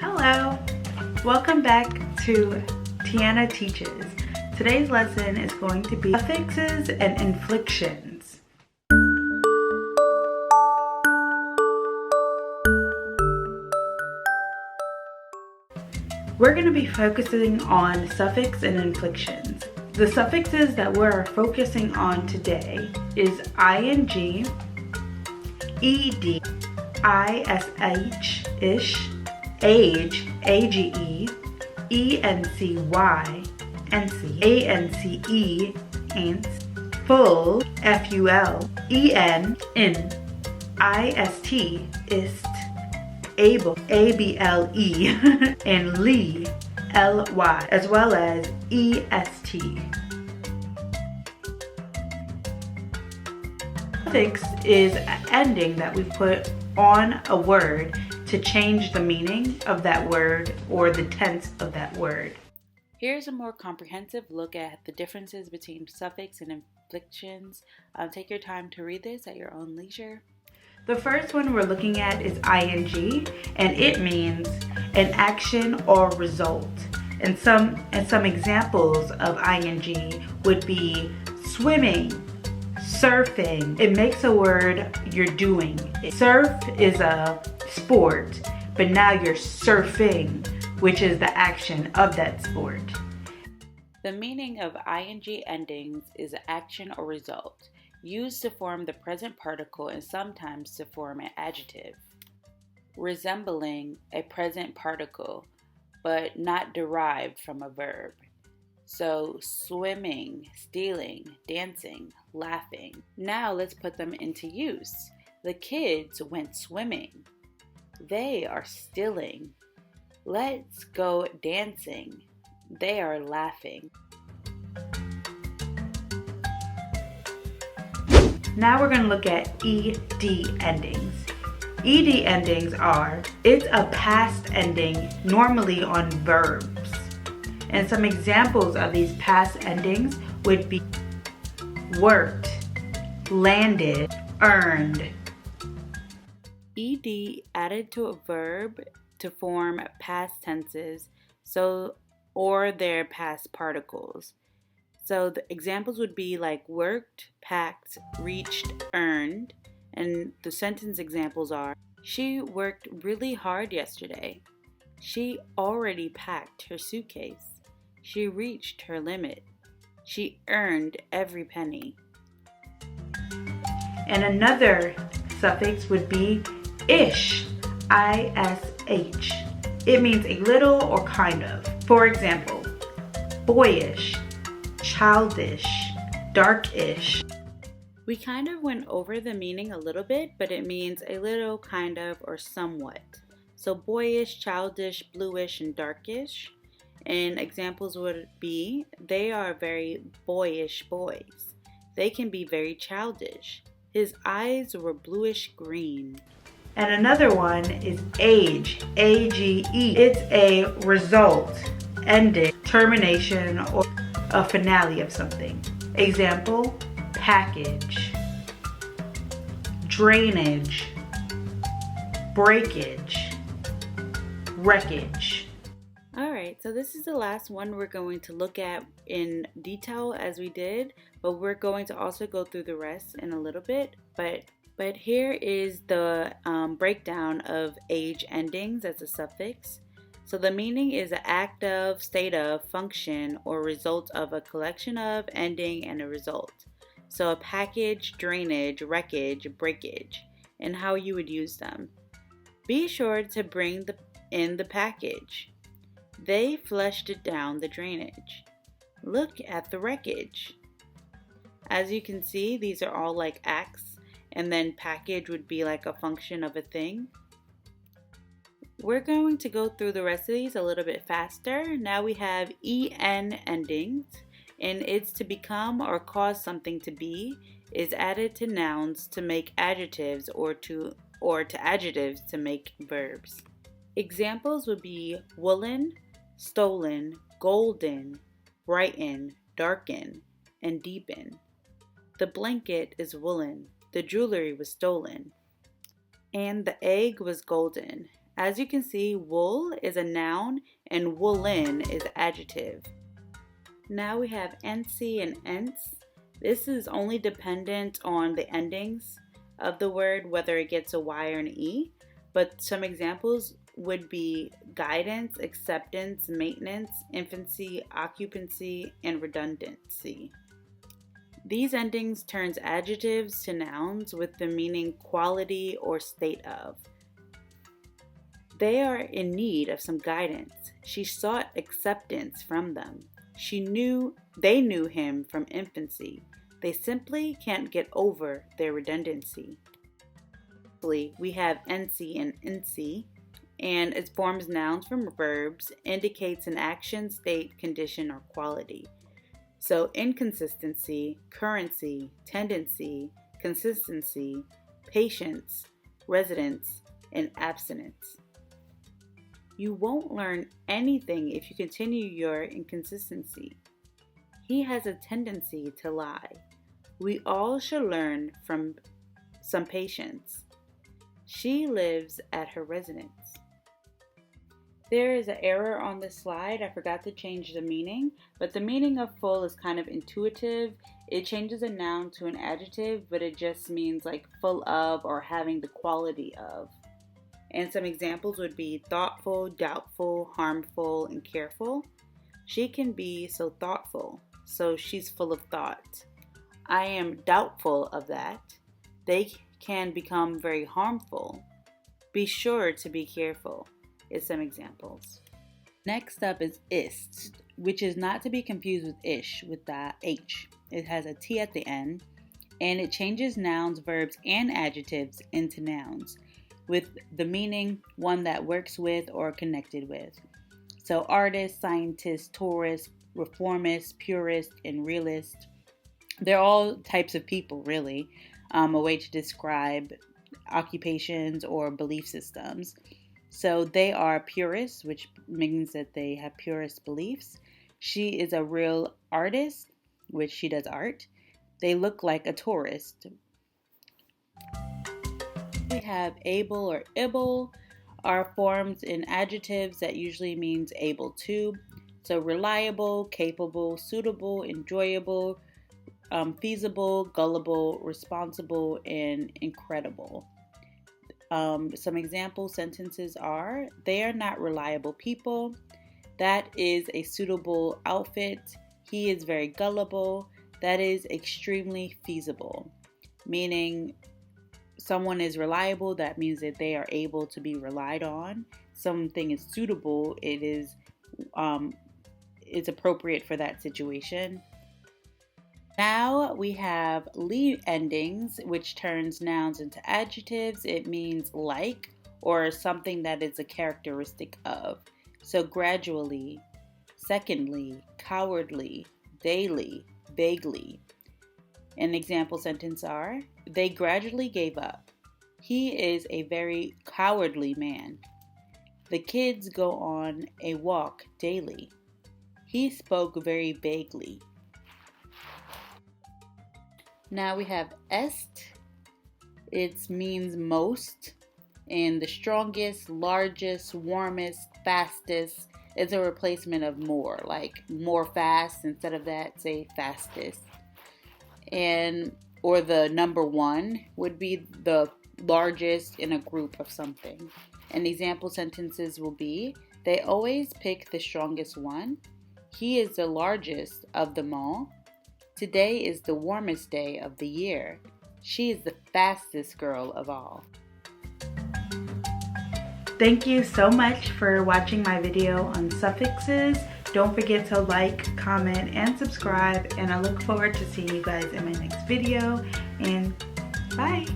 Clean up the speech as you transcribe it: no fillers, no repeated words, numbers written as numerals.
Hello! Welcome back to Tiana Teaches. Today's lesson is going to be suffixes and inflections. We're going to be focusing on suffix and inflections. The suffixes that we're focusing on today is ing, ed, ish, age, age, ency, ancy, ance, ance, full, ful, en, ist, ist, able, able, and ly, as well as est. Suffix is an ending that we put on a word to change the meaning of that word or the tense of that word. Here's a more comprehensive look at the differences between suffix and inflections. Take your time to read this at your own leisure. The first one we're looking at is ing, and it means an action or result. And some examples of ing would be swimming, surfing. It makes a word you're doing. Surf is a sport, but now you're surfing, which is the action of that sport. The meaning of ing endings is action or result, used to form the present particle and sometimes to form an adjective, resembling a present particle, but not derived from a verb. So swimming, stealing, dancing, laughing. Now let's put them into use. The kids went swimming. They are stealing. Let's go dancing. They are laughing. Now we're going to look at ed endings. Ed endings are, it's a past ending, normally on verbs. And some examples of these past endings would be worked, landed, earned. Ed added to a verb to form past tenses, or their past particles. So the examples would be like worked, packed, reached, earned. And the sentence examples are, she worked really hard yesterday. She already packed her suitcase. She reached her limit. She earned every penny. And another suffix would be ish, ish. It means a little or kind of. For example, boyish, childish, darkish. We kind of went over the meaning a little bit, but it means a little, kind of, or somewhat. So boyish, childish, bluish, and darkish. And examples would be, they are very boyish boys. They can be very childish. His eyes were bluish green. And another one is age, age. It's a result, ending, termination, or a finale of something. Example, package, drainage, breakage, wreckage. Alright, so this is the last one we're going to look at in detail as we did, but we're going to also go through the rest in a little bit. But here is the breakdown of age endings as a suffix. So the meaning is an act of, state of, function, or result of a collection of, ending, and a result. So a package, drainage, wreckage, breakage, and how you would use them. Be sure to bring in the package. They flushed it down the drainage. Look at the wreckage. As you can see, these are all like acts, and then package would be like a function of a thing. We're going to go through the rest of these a little bit faster. Now we have en endings, and it's to become or cause something to be, is added to nouns to make adjectives or to adjectives to make verbs. Examples would be woolen, stolen, golden, brighten, darken, and deepen. The blanket is woolen. The jewelry was stolen. And the egg was golden. As you can see, wool is a noun and woolen is an adjective. Now we have ancy and ance. This is only dependent on the endings of the word, whether it gets a Y or an E, but some examples would be guidance, acceptance, maintenance, infancy, occupancy, and redundancy. These endings turns adjectives to nouns with the meaning quality or state of. They are in need of some guidance. She sought acceptance from them. They knew him from infancy. They simply can't get over their redundancy. We have ancy and ancy, and it forms nouns from verbs, indicates an action, state, condition, or quality. So inconsistency, currency, tendency, consistency, patience, residence, and abstinence. You won't learn anything if you continue your inconsistency. He has a tendency to lie. We all should learn from some patience. She lives at her residence. There is an error on this slide. I forgot to change the meaning, but the meaning of full is kind of intuitive. It changes a noun to an adjective, but it just means like full of or having the quality of. And some examples would be thoughtful, doubtful, harmful, and careful. She can be so thoughtful, so she's full of thought. I am doubtful of that. They can become very harmful. Be sure to be careful is some examples. Next up is ist, which is not to be confused with ish with the H. It has a T at the end, and it changes nouns, verbs, and adjectives into nouns with the meaning one that works with or connected with. So artist, scientist, tourist, reformist, purist, and realist. They're all types of people, really. A way to describe occupations or belief systems. So they are purists, which means that they have purist beliefs. She is a real artist, which she does art. They look like a tourist. We have able or ible are forms in adjectives that usually means able to. So reliable, capable, suitable, enjoyable, feasible, gullible, responsible, and incredible. Some example sentences are, they are not reliable people. That is a suitable outfit. He is very gullible. That is extremely feasible. Meaning someone is reliable, that means that they are able to be relied on. Something is suitable, it is it's appropriate for that situation. Now we have ly endings, which turns nouns into adjectives. It means like or something that is a characteristic of. So gradually, secondly, cowardly, daily, vaguely. An example sentence are, they gradually gave up. He is a very cowardly man. The kids go on a walk daily. He spoke very vaguely. Now we have est. It means most, and the strongest, largest, warmest, fastest is a replacement of more, like more fast. Instead of that, say fastest. And or the number one would be the largest in a group of something. And example sentences will be, they always pick the strongest one. He is the largest of them all. Today is the warmest day of the year. She is the fastest girl of all. Thank you so much for watching my video on suffixes. Don't forget to like, comment, and subscribe. And I look forward to seeing you guys in my next video. And bye.